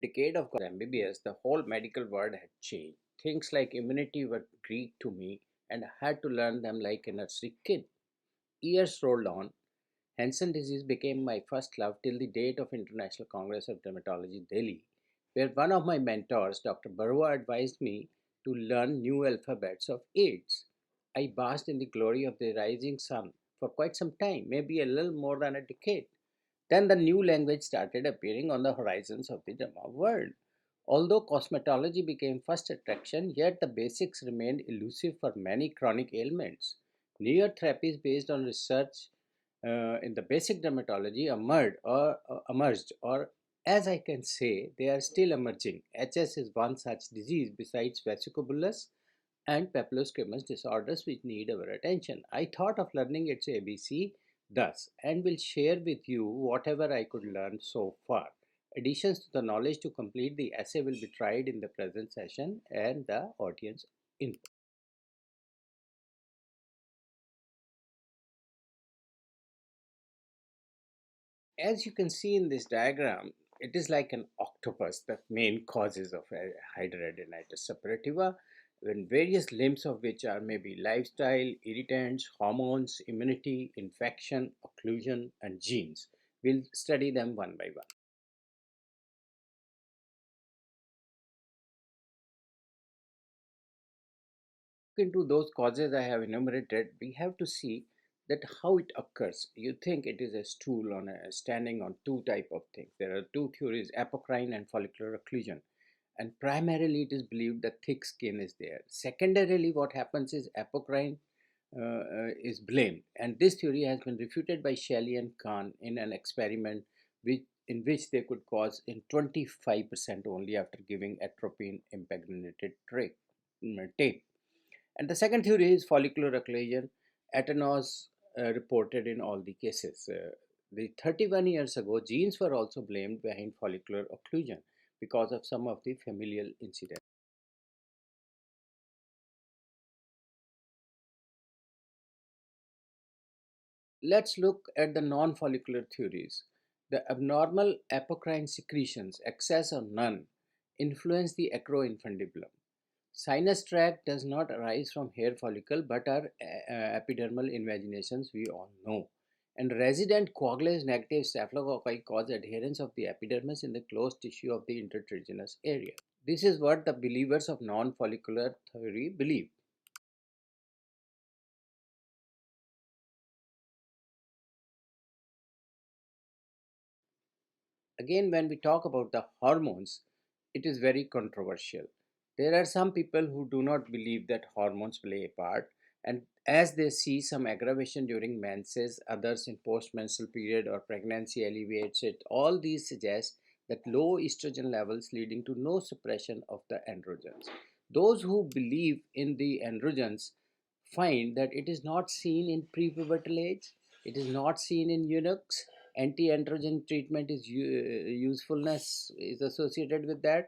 Decade of MBBS, the whole medical world had changed. Things like immunity were Greek to me, and I had to learn them like a nursery kid. Years rolled on. Hansen disease became my first love till the date of International Congress of Dermatology, Delhi, where one of my mentors, Dr. Barua, advised me to learn new alphabets of AIDS. I basked in the glory of the rising sun for quite some time, maybe a little more than a decade. Then the new language started appearing on the horizons of the derma world. Although cosmetology became first attraction, yet the basics remained elusive for many chronic ailments. Newer therapies based on research in the basic dermatology emerged, or as I can say, they are still emerging. HS is one such disease besides vesiculosis and papillosquamous disorders which need our attention. I thought of learning its ABC thus and will share with you whatever I could learn so far. Additions to the knowledge to complete the essay will be tried in the present session and the audience input. As you can see in this diagram, it is like an octopus, the main causes of hidradenitis suppurativa, when various limbs of which are maybe lifestyle, irritants, hormones, immunity, infection, occlusion, and genes. We'll study them one by one. Into those causes I have enumerated, we have to see that how it occurs. You think it is a stool on a standing on two type of things. There are two theories, apocrine and follicular occlusion. And primarily it is believed that thick skin is there. Secondarily, what happens is apocrine is blamed, and this theory has been refuted by Shelley and Kahn in an experiment in which they could cause in 25% only after giving atropine impregnated tape. And the second theory is follicular occlusion. Atenos reported in all the cases. The 31 years ago, genes were also blamed behind follicular occlusion because of some of the familial incidents. Let's look at the non-follicular theories. The abnormal apocrine secretions, excess or none, influence the acroinfundibulum. Sinus tract does not arise from hair follicle but are epidermal invaginations, we all know. And resident coagulase negative staphylococci cause adherence of the epidermis in the closed tissue of the intertriginous area. This is what the believers of non-follicular theory believe. Again, when we talk about the hormones, it is very controversial. There are some people who do not believe that hormones play a part, and as they see some aggravation during menses, others in postmenstrual period or pregnancy alleviates it. All these suggest that low estrogen levels leading to no suppression of the androgens. Those who believe in the androgens find that it is not seen in prepubertal age, it is not seen in eunuchs. Anti-androgen treatment is usefulness is associated with that,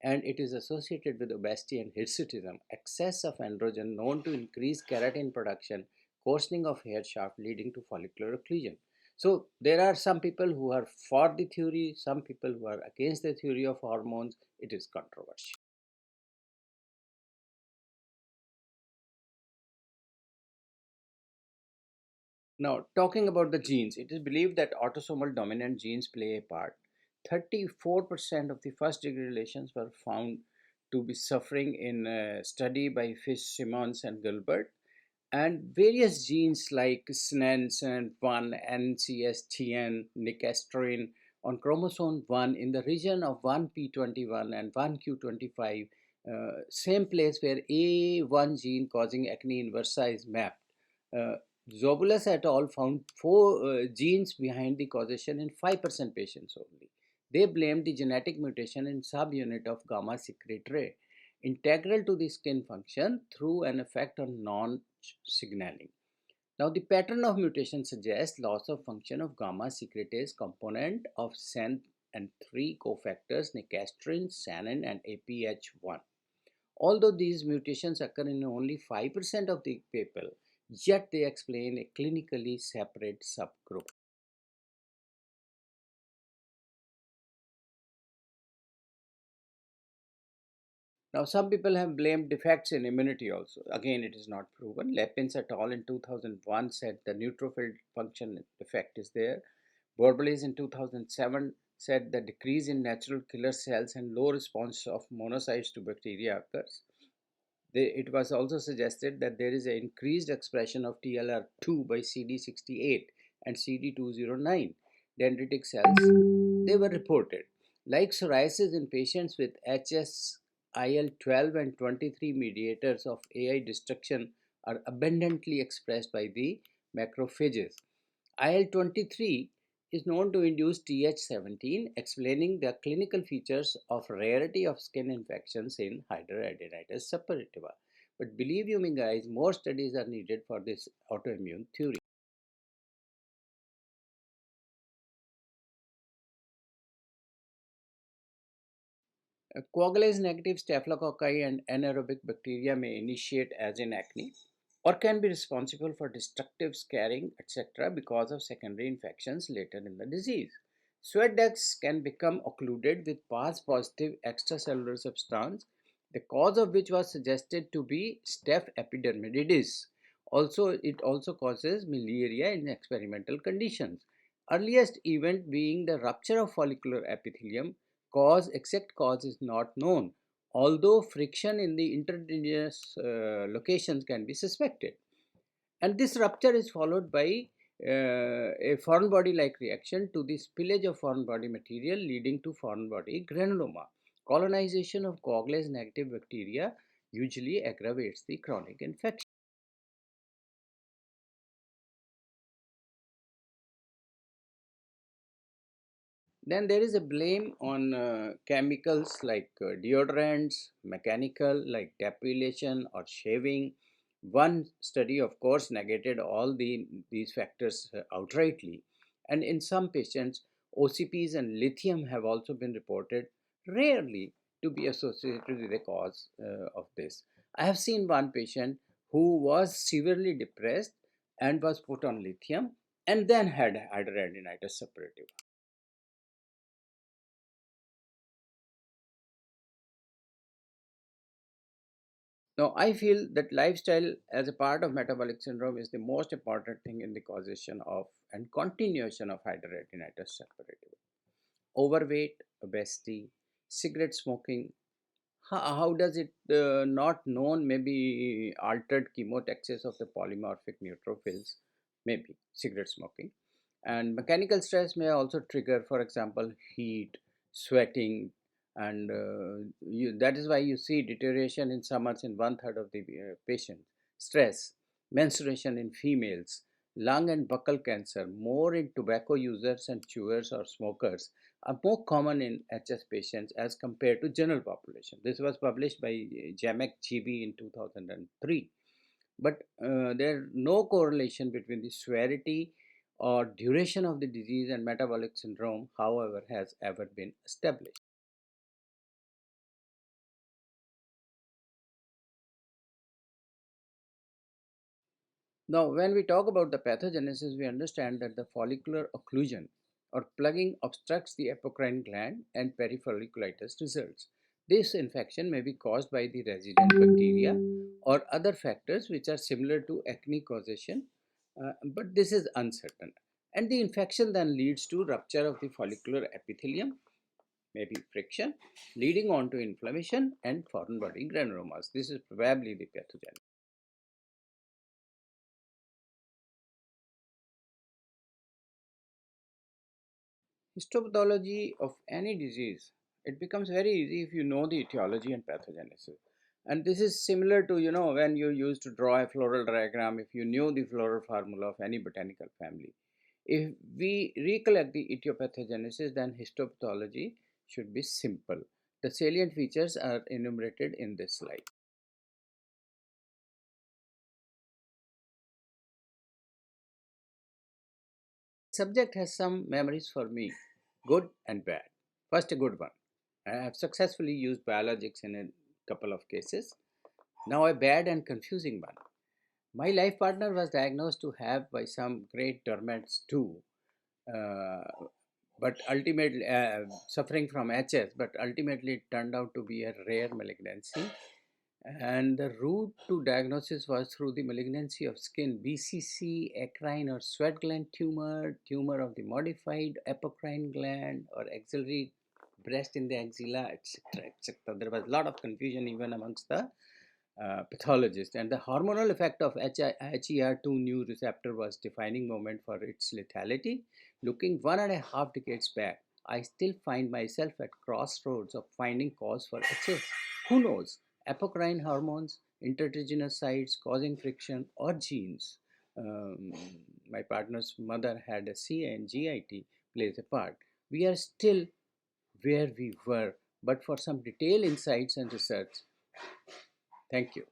and it is associated with obesity and hirsutism. Excess of androgen known to increase keratin production, coarsening of hair shaft leading to follicular occlusion. So there are some people who are for the theory, some people who are against the theory of hormones. It is controversial. Now, talking about the genes, it is believed that autosomal dominant genes play a part. 34% of the first degree relations were found to be suffering in a study by Fish-Simmons and Gilbert. And various genes like SNN1, NCSTN, nicastrin on chromosome 1 in the region of 1p21 and 1q25, same place where A1 gene causing acne inversa is mapped. Uh, Zobulus et al. Found four genes behind the causation in 5% patients only. They blamed the genetic mutation in subunit of gamma secretory, integral to the skin function through an effect on non signaling. Now, the pattern of mutation suggests loss of function of gamma secretase component of SEN and three cofactors nicastrin, sannin, and APH1. Although these mutations occur in only 5% of the people, yet they explain a clinically separate subgroup. Now, some people have blamed defects in immunity also. Again, it is not proven. Lepins et al. In 2001 said the neutrophil function defect is there. Borbelis in 2007 said the decrease in natural killer cells and low response of monocytes to bacteria occurs. It was also suggested that there is an increased expression of TLR2 by CD68 and CD209 dendritic cells. They were reported. Like psoriasis in patients with HS, IL-12 and 23 mediators of AI destruction are abundantly expressed by the macrophages. IL-23 is known to induce Th17, explaining the clinical features of rarity of skin infections in hidradenitis suppurativa. But believe you me guys, more studies are needed for this autoimmune theory. Coagulase negative staphylococci and anaerobic bacteria may initiate as in acne or can be responsible for destructive scarring, etc., because of secondary infections later in the disease. Sweat ducts can become occluded with pus positive extracellular substance, the cause of which was suggested to be staph epidermidis. Also, it also causes malaria in experimental conditions. Earliest event being the rupture of follicular epithelium. Exact cause is not known, although friction in the interdigenous locations can be suspected. And this rupture is followed by a foreign body like reaction to the spillage of foreign body material leading to foreign body granuloma. Colonization of coagulase negative bacteria usually aggravates the chronic infection. Then there is a blame on chemicals like deodorants, mechanical like depilation or shaving. One study, of course, negated all these factors outrightly. And in some patients, OCPs and lithium have also been reported, rarely to be associated with the cause of this. I have seen one patient who was severely depressed and was put on lithium and then had hidradenitis suppurativa. Now, I feel that lifestyle as a part of metabolic syndrome is the most important thing in the causation of and continuation of hidradenitis suppurativa. Overweight, obesity, cigarette smoking. How does it not known? Maybe altered chemotaxis of the polymorphic neutrophils, maybe cigarette smoking. And mechanical stress may also trigger, for example, heat, sweating, and that is why you see deterioration in summers in one third of the patients. Stress, menstruation in females, lung and buccal cancer, more in tobacco users and chewers or smokers, are more common in HS patients as compared to general population. This was published by Jamek GB in 2003. But there is no correlation between the severity or duration of the disease and metabolic syndrome, however, has ever been established. Now, when we talk about the pathogenesis, we understand that the follicular occlusion or plugging obstructs the apocrine gland and perifolliculitis results. This infection may be caused by the resident bacteria or other factors which are similar to acne causation, but this is uncertain. And the infection then leads to rupture of the follicular epithelium, maybe friction, leading on to inflammation and foreign body granulomas. This is probably the pathogen. Histopathology of any disease, it becomes very easy if you know the etiology and pathogenesis. And this is similar to, when you used to draw a floral diagram, if you knew the floral formula of any botanical family. If we recollect the etiopathogenesis, then histopathology should be simple. The salient features are enumerated in this slide. Subject has some memories for me, good and bad. First, a good one. I have successfully used biologics in a couple of cases. Now, a bad and confusing one. My life partner was diagnosed to have by some great dermats too. Uh, but ultimately suffering from HS, but ultimately it turned out to be a rare malignancy. And the route to diagnosis was through the malignancy of skin, BCC, eccrine or sweat gland tumor, tumor of the modified apocrine gland, or axillary breast in the axilla, etc. etc. There was a lot of confusion even amongst the pathologists. And the hormonal effect of HER2 new receptor was defining moment for its lethality. Looking 1.5 decades back, I still find myself at crossroads of finding cause for HS. Who knows? Apocrine hormones, intertriginous sites causing friction, or genes. Um, my partner's mother had a CA and GIT plays a part. We are still where we were, but for some detailed insights and research. Thank you.